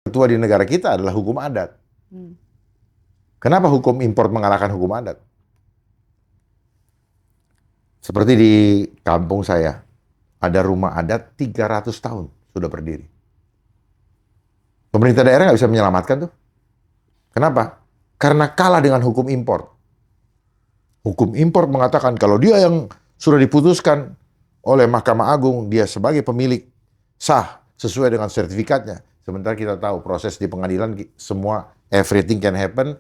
ketua di negara kita adalah hukum adat. Kenapa hukum import mengalahkan hukum adat? Seperti di kampung saya, ada rumah adat 300 tahun sudah berdiri. Pemerintah daerah nggak bisa menyelamatkan tuh. Kenapa? Karena kalah dengan hukum impor. Hukum impor mengatakan kalau dia yang sudah diputuskan oleh Mahkamah Agung, dia sebagai pemilik sah sesuai dengan sertifikatnya. Sementara kita tahu proses di pengadilan semua everything can happen,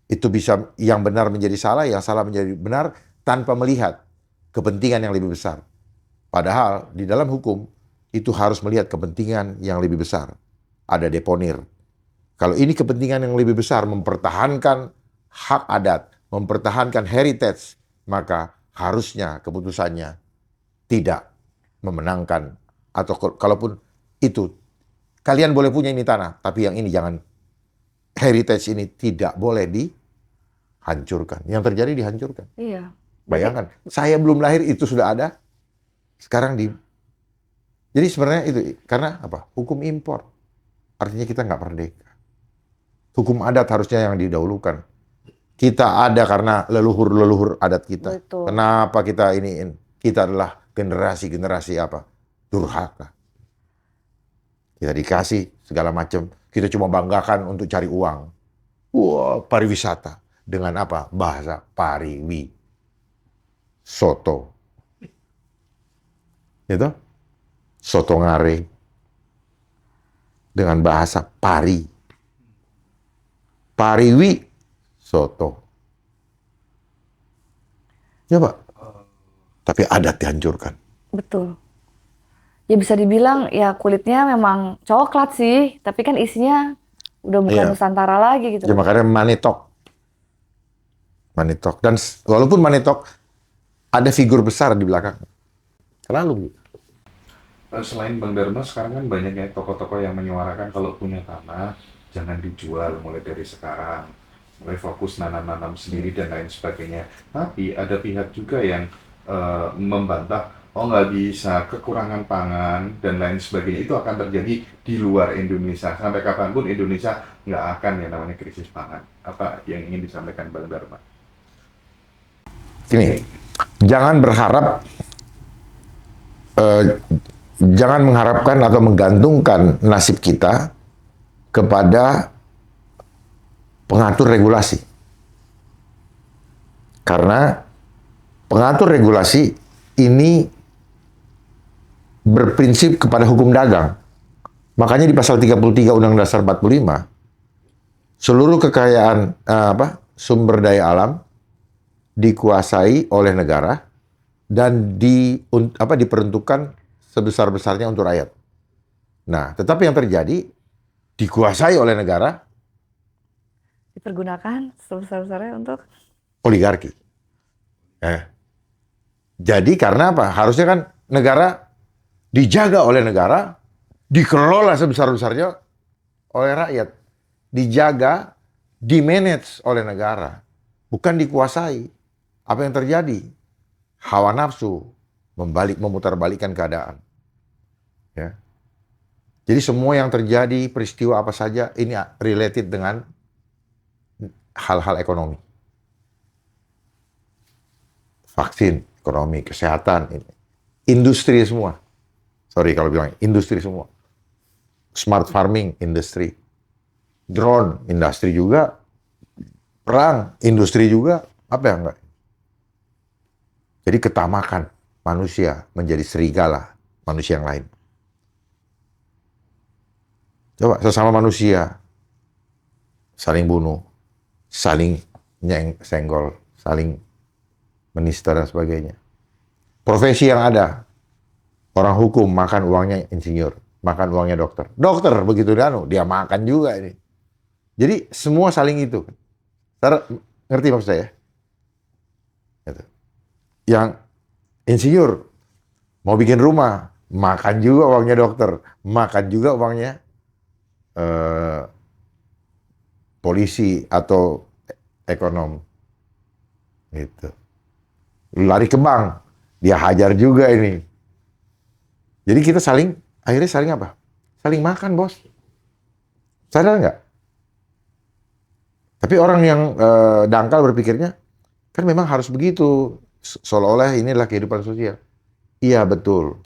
itu bisa yang benar menjadi salah, yang salah menjadi benar tanpa melihat kepentingan yang lebih besar. Padahal di dalam hukum itu harus melihat kepentingan yang lebih besar. Ada deponir. Kalau ini kepentingan yang lebih besar mempertahankan hak adat, mempertahankan heritage, maka harusnya keputusannya tidak memenangkan. Atau kalaupun itu, kalian boleh punya ini tanah, tapi yang ini jangan. Heritage ini tidak boleh dihancurkan. Yang terjadi dihancurkan. Iya. Bayangkan, saya belum lahir itu sudah ada. Sekarang Jadi sebenarnya itu, karena apa? Hukum impor. Artinya kita nggak merdeka. Hukum adat harusnya yang didahulukan. Kita ada karena leluhur-leluhur adat kita. Betul. Kenapa kita iniin? Kita adalah generasi apa? Durhaka. Kita dikasih segala macam. Kita cuma banggakan untuk cari uang. Wah, pariwisata. Dengan apa? Bahasa pariwi. Soto. Itu? Soto ngare. Dengan bahasa pari. Pariwi. Soto. Ya Pak. Tapi adat dihancurkan. Betul. Ya bisa dibilang ya kulitnya memang coklat sih, tapi kan isinya udah bukan Iya. Nusantara lagi gitu. Ya makanya Manitok. Manitok. Dan walaupun Manitok ada figur besar di belakang. Selalu. Selain Bang Dharma, sekarang kan banyak ya toko-toko yang menyuarakan kalau punya tanah, jangan dijual mulai dari sekarang. Mulai fokus nanam-nanam sendiri dan lain sebagainya. Tapi ada pihak juga yang membantah, oh nggak bisa, kekurangan pangan dan lain sebagainya. Itu akan terjadi di luar Indonesia. Sampai kapanpun Indonesia nggak akan yang namanya krisis pangan. Apa yang ingin disampaikan Bang Dharma? Gini, jangan berharap, jangan mengharapkan atau menggantungkan nasib kita kepada pengatur regulasi. Karena pengatur regulasi ini berprinsip kepada hukum dagang. Makanya di pasal 33 Undang-Undang Dasar 45, seluruh kekayaan sumber daya alam dikuasai oleh negara dan diperuntukkan sebesar-besarnya untuk rakyat. Nah, tetapi yang terjadi dikuasai oleh negara, Dipergunakan sebesar-besarnya untuk oligarki. Jadi karena apa? Harusnya kan negara dijaga oleh negara, dikelola sebesar-besarnya oleh rakyat. Dijaga, dimanage oleh negara, bukan dikuasai. Apa yang terjadi? Hawa nafsu memutarbalikkan keadaan. Ya. Jadi semua yang terjadi, peristiwa apa saja, ini related dengan hal-hal ekonomi. Vaksin, ekonomi, kesehatan, industri semua. Sorry kalau bilang industri semua. Smart farming, industri. Drone, industri juga. Perang, industri juga. Apa yang enggak? Jadi ketamakan manusia menjadi serigala manusia yang lain. Coba sesama manusia saling bunuh, saling senggol, saling menista dan sebagainya. Profesi yang ada, orang hukum makan uangnya insinyur, makan uangnya dokter. Dokter begitu dia makan juga ini. Jadi semua saling itu. Ngerti maksud saya? Gitu. Yang insinyur mau bikin rumah, makan juga uangnya dokter, makan juga uangnya polisi atau ekonom. Gitu. Lari ke bank, dia hajar juga ini. Jadi kita akhirnya saling apa? Saling makan, bos. Sadar nggak? Tapi orang yang dangkal berpikirnya, kan memang harus begitu. Seolah-olah inilah kehidupan sosial. Iya, betul.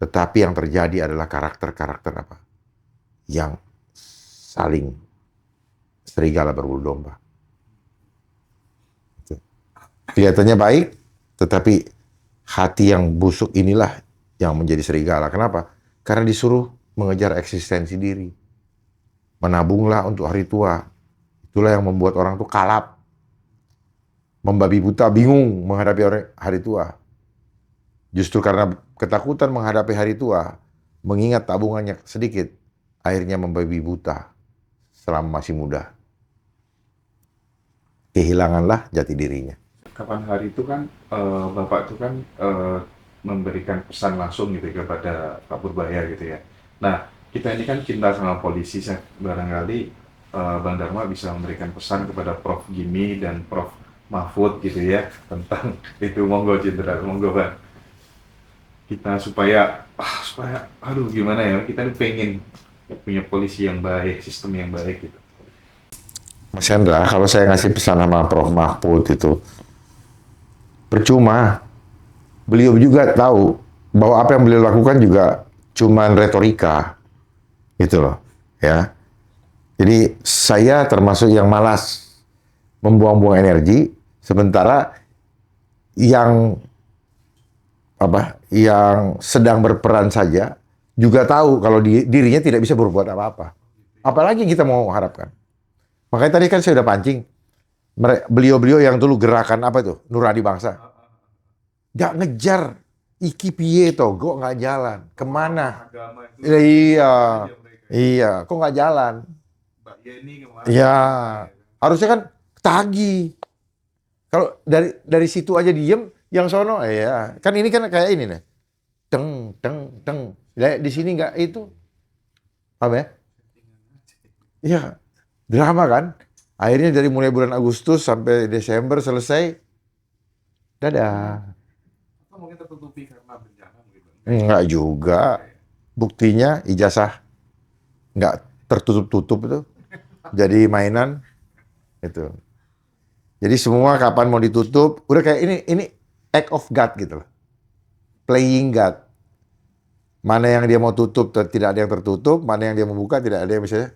Tetapi yang terjadi adalah karakter-karakter apa? Yang saling serigala berbulu domba. Kelihatannya baik, tetapi hati yang busuk inilah yang menjadi serigala. Kenapa? Karena disuruh mengejar eksistensi diri. Menabunglah untuk hari tua. Itulah yang membuat orang tuh kalap. Membabi buta, bingung menghadapi hari tua. Justru karena ketakutan menghadapi hari tua, mengingat tabungannya sedikit, akhirnya membabi buta selama masih muda. Kehilanganlah jati dirinya. Kapan hari itu kan Bapak itu kan memberikan pesan langsung gitu kepada Pak Purbaya gitu ya. Nah, kita ini kan cinta sama polisi, barangkali Bang Dharma bisa memberikan pesan kepada Prof. Jimmy dan Prof. Mahfud gitu ya tentang itu. Monggo Jenderal, monggo Bang. Kita supaya aduh gimana ya, kita tuh pengen punya polisi yang baik, sistem yang baik gitu. Mas Hendra, kalau saya ngasih pesan sama Prof. Mahfud itu, percuma. Beliau juga tahu bahwa apa yang beliau lakukan juga cuman retorika. Gitu loh. Ya. Jadi saya termasuk yang malas membuang-buang energi, sementara yang sedang berperan saja juga tahu kalau dirinya tidak bisa berbuat apa-apa. Apalagi kita mau harapkan. Makanya tadi kan saya udah pancing. Beliau-beliau yang dulu gerakan apa itu? Nurani Bangsa. Nggak ngejar. Iki piye togo nggak jalan. Kemana? Iya. Kok nggak jalan? Iya. Harusnya kan tagih. Kalau dari situ aja diem, yang sono, ya kan ini kan kayak ini nih, teng. Di sini nggak itu, apa ya? Iya, drama kan. Akhirnya dari mulai bulan Agustus sampai Desember selesai, dadah. Atau mungkin tertutupi karena bencana gitu. Nggak juga. Buktinya ijazah nggak tertutup-tutup itu, jadi mainan itu. Jadi semua kapan mau ditutup, udah kayak ini act of God gitu loh. Playing God. Mana yang dia mau tutup tidak ada yang tertutup, mana yang dia mau buka tidak ada yang bisa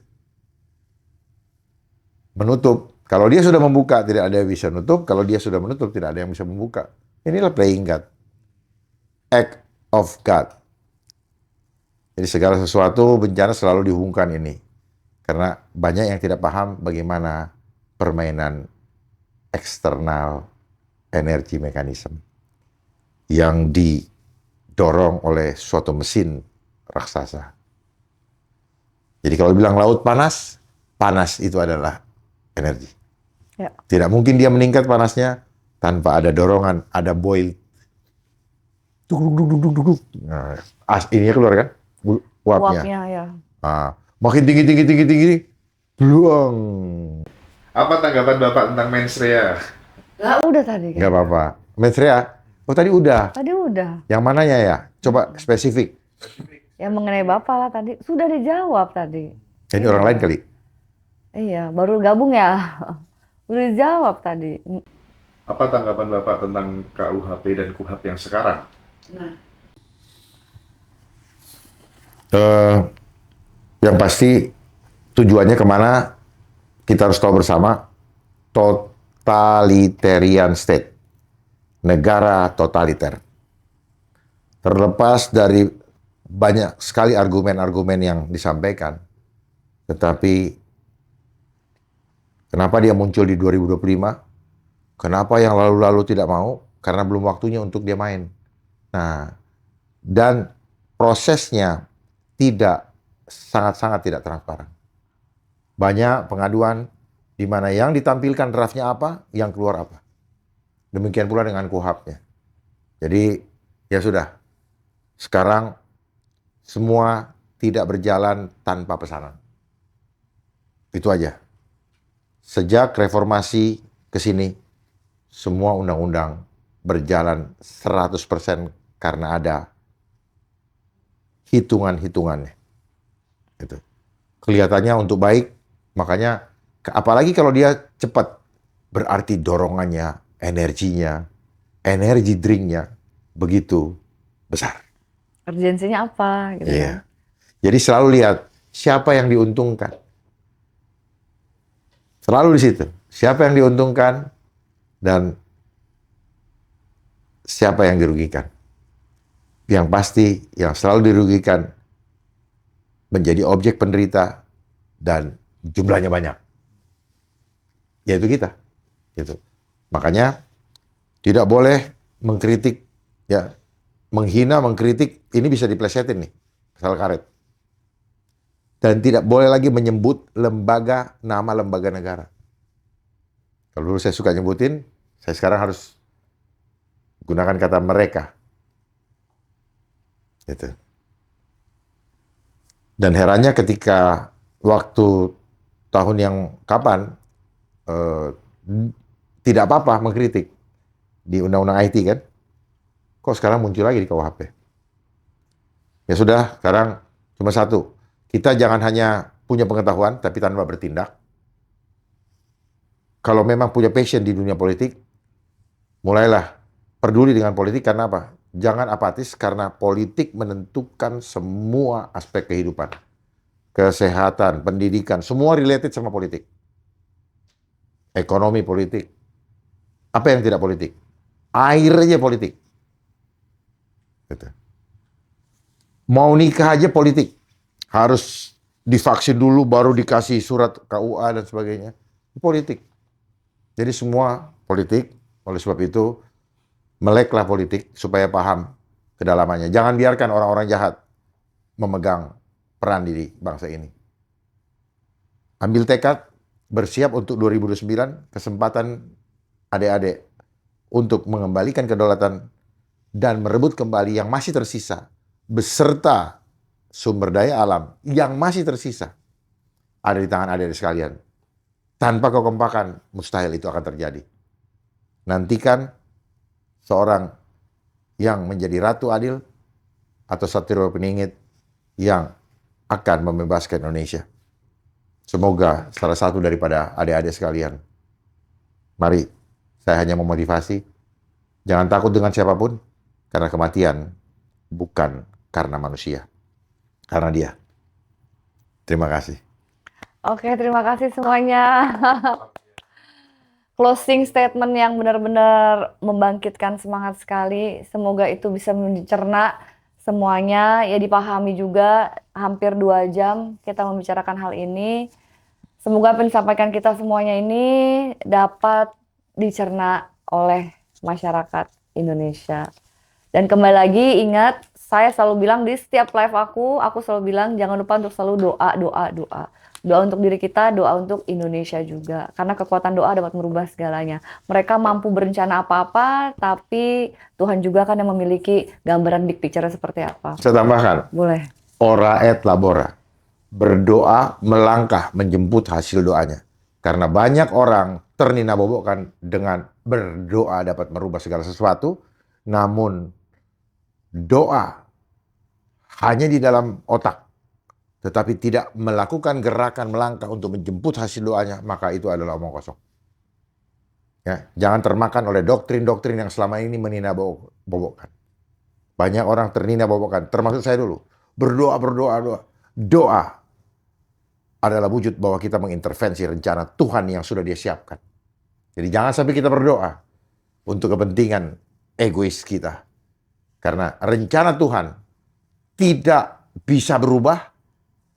menutup. Kalau dia sudah membuka tidak ada yang bisa menutup, kalau dia sudah menutup tidak ada yang bisa membuka. Inilah playing God. Act of God. Jadi segala sesuatu bencana selalu dihubungkan ini. Karena banyak yang tidak paham bagaimana permainan eksternal energi mekanisme yang didorong oleh suatu mesin raksasa. Jadi kalau bilang laut panas, panas itu adalah energi. Ya. Tidak mungkin dia meningkat panasnya tanpa ada dorongan, ada boil. Duk. Nah, ininya keluar kan? Uapnya. Ya. Nah, makin tinggi. Beluang. Apa tanggapan Bapak tentang mensrea? Udah tadi. Nggak apa-apa. Mensrea? Oh tadi udah. Tadi udah. Yang mananya ya? Coba spesifik. Yang mengenai Bapak lah tadi. Sudah dijawab tadi. Ini orang lain kali. Iya, baru gabung ya. Udah dijawab tadi. Apa tanggapan Bapak tentang KUHP dan KUHAP yang sekarang? Yang pasti tujuannya kemana kita harus tahu bersama. Totalitarian state. Negara totaliter. Terlepas dari banyak sekali argumen-argumen yang disampaikan. Tetapi kenapa dia muncul di 2025? Kenapa yang lalu-lalu tidak mau? Karena belum waktunya untuk dia main. Nah, dan prosesnya sangat-sangat tidak transparan. Banyak pengaduan di mana yang ditampilkan draftnya apa, yang keluar apa. Demikian pula dengan KUHAP-nya. Jadi, ya sudah. Sekarang semua tidak berjalan tanpa pesanan. Itu aja. Sejak reformasi ke sini, semua undang-undang berjalan 100% karena ada hitungan-hitungannya. Gitu. kelihatannya untuk baik, makanya apalagi kalau dia cepat, berarti dorongannya, energinya, energi drinknya begitu besar. Urgensinya apa gitu Iya. kan. Jadi selalu lihat siapa yang diuntungkan. Selalu di situ. Siapa yang diuntungkan dan siapa yang dirugikan. Yang pasti yang selalu dirugikan menjadi objek penderita dan jumlahnya banyak. Yaitu kita. Gitu. Makanya tidak boleh mengkritik, ya, menghina, mengkritik, ini bisa diplesetin nih, pasal karet. Dan tidak boleh lagi menyebut nama lembaga negara. Kalau dulu saya suka nyebutin, saya sekarang harus gunakan kata mereka. Gitu. Dan herannya ketika waktu tahun yang kapan, tidak apa-apa mengkritik di Undang-Undang IT kan, kok sekarang muncul lagi di KUHP. Ya sudah, sekarang cuma satu. Kita jangan hanya punya pengetahuan, tapi tanpa bertindak. Kalau memang punya passion di dunia politik, mulailah peduli dengan politik. Karena apa? Jangan apatis, karena politik menentukan semua aspek kehidupan. Kesehatan, pendidikan, semua related sama politik. Ekonomi politik. Apa yang tidak politik? Air aja politik. Gitu. Mau nikah aja politik. Harus divaksin dulu, baru dikasih surat KUA dan sebagainya. Politik. Jadi semua politik. Oleh sebab itu, meleklah politik supaya paham kedalamannya. Jangan biarkan orang-orang jahat memegang peran di bangsa ini. Ambil tekad, bersiap untuk 2029, kesempatan adik-adik untuk mengembalikan kedaulatan dan merebut kembali yang masih tersisa, beserta sumber daya alam yang masih tersisa ada di tangan adik-adik sekalian. Tanpa kekompakan, mustahil itu akan terjadi. Nantikan seorang yang menjadi Ratu Adil atau Satrio Peningit yang akan membebaskan Indonesia. Semoga salah satu daripada adik-adik sekalian. Mari, saya hanya memotivasi. Jangan takut dengan siapapun, karena kematian bukan karena manusia. Karena dia. Terima kasih. Oke, terima kasih semuanya. Closing statement yang benar-benar membangkitkan semangat sekali. Semoga itu bisa mencerna semuanya, ya dipahami juga. Hampir 2 jam kita membicarakan hal ini. Semoga apa yang disampaikan kita semuanya ini dapat dicerna oleh masyarakat Indonesia. Dan kembali lagi ingat, saya selalu bilang di setiap live aku selalu bilang jangan lupa untuk selalu doa. Doa untuk diri kita, doa untuk Indonesia juga. Karena kekuatan doa dapat merubah segalanya. Mereka mampu berencana apa-apa, tapi Tuhan juga kan yang memiliki gambaran big picture seperti apa. Saya tambahkan. Boleh. Ora et labora. Berdoa, melangkah, menjemput hasil doanya. Karena banyak orang terninabobokkan dengan berdoa dapat merubah segala sesuatu, namun doa hanya di dalam otak, tetapi tidak melakukan gerakan melangkah untuk menjemput hasil doanya, maka itu adalah omong kosong. Ya, jangan termakan oleh doktrin-doktrin yang selama ini meninabobokkan. Banyak orang terninabobokkan, termasuk saya dulu. Berdoa. Doa adalah wujud bahwa kita mengintervensi rencana Tuhan yang sudah Dia siapkan. Jadi jangan sampai kita berdoa untuk kepentingan egois kita. Karena rencana Tuhan tidak bisa berubah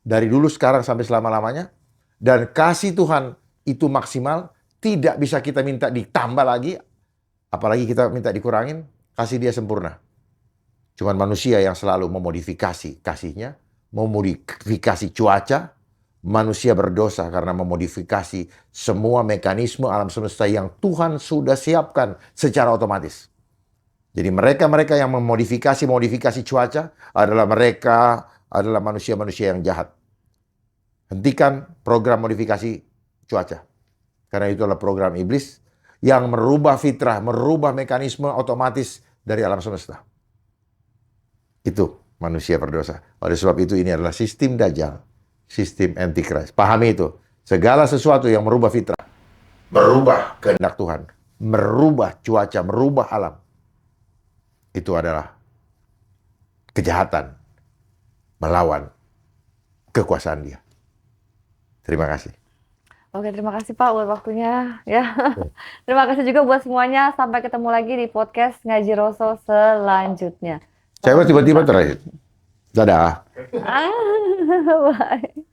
dari dulu, sekarang, sampai selama-lamanya. Dan kasih Tuhan itu maksimal, tidak bisa kita minta ditambah lagi, apalagi kita minta dikurangin. Kasih Dia sempurna. Cuman manusia yang selalu memodifikasi kasihnya, memodifikasi cuaca. Manusia berdosa karena memodifikasi semua mekanisme alam semesta yang Tuhan sudah siapkan secara otomatis. Jadi mereka-mereka yang memodifikasi cuaca adalah manusia-manusia yang jahat. Hentikan program modifikasi cuaca. Karena itu adalah program iblis yang merubah fitrah, merubah mekanisme otomatis dari alam semesta. Itu manusia berdosa. Oleh sebab itu ini adalah sistem Dajjal. sistem antikris. Pahami itu. Segala sesuatu yang merubah fitrah, merubah kehendak Tuhan, merubah cuaca, merubah alam, itu adalah kejahatan melawan kekuasaan Dia. Terima kasih. Oke, terima kasih Pak buat waktunya ya. Terima kasih juga buat semuanya. Sampai ketemu lagi di podcast Ngaji Roso selanjutnya. Saya Sampai tiba-tiba jumpa. terakhir. Dadah. Bye.